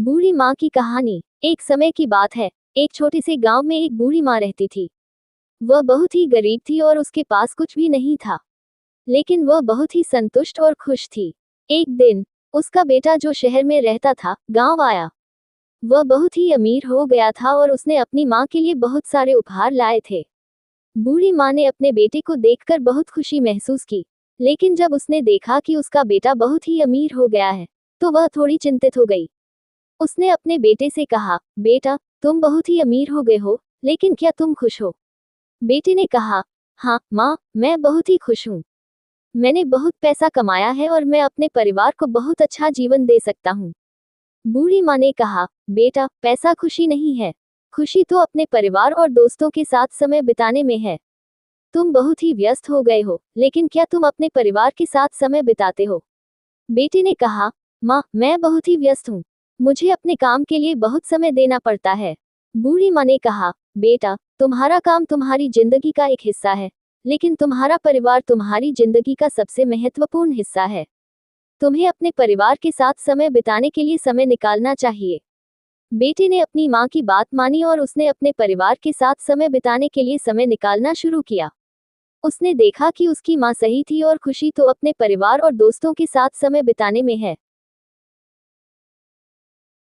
बूढ़ी माँ की कहानी। एक समय की बात है। एक छोटे से गांव में एक बूढ़ी माँ रहती थी। वह बहुत ही गरीब थी और उसके पास कुछ भी नहीं था, लेकिन वह बहुत ही संतुष्ट और खुश थी। एक दिन उसका बेटा जो शहर में रहता था, गांव आया। वह बहुत ही अमीर हो गया था और उसने अपनी माँ के लिए बहुत सारे उपहार लाए थे। बूढ़ी माँ ने अपने बेटे को देखकर बहुत खुशी महसूस की, लेकिन जब उसने देखा कि उसका बेटा बहुत ही अमीर हो गया है, तो वह थोड़ी चिंतित हो गई। उसने अपने बेटे से कहा, बेटा, तुम बहुत ही अमीर हो गए हो, लेकिन क्या तुम खुश हो? बेटे ने कहा, हाँ माँ, मैं बहुत ही खुश हूँ। मैंने बहुत पैसा कमाया है और मैं अपने परिवार को बहुत अच्छा जीवन दे सकता हूँ। बूढ़ी माँ ने कहा, बेटा, पैसा खुशी नहीं है। खुशी तो अपने परिवार और दोस्तों के साथ समय बिताने में है। तुम बहुत ही व्यस्त हो गए हो, लेकिन क्या तुम अपने परिवार के साथ समय बिताते हो? बेटे ने कहा, माँ, मैं बहुत ही व्यस्त हूँ। मुझे अपने काम के लिए बहुत समय देना पड़ता है। बूढ़ी माँ ने कहा, बेटा, तुम्हारा काम तुम्हारी जिंदगी का एक हिस्सा है, लेकिन तुम्हारा परिवार तुम्हारी जिंदगी का सबसे महत्वपूर्ण हिस्सा है। तुम्हें अपने परिवार के साथ समय बिताने के लिए समय निकालना चाहिए। बेटे ने अपनी माँ की बात मानी और उसने अपने परिवार के साथ समय बिताने के लिए समय निकालना शुरू किया। उसने देखा कि उसकी माँ सही थी और खुशी तो अपने परिवार और दोस्तों के साथ समय बिताने में है।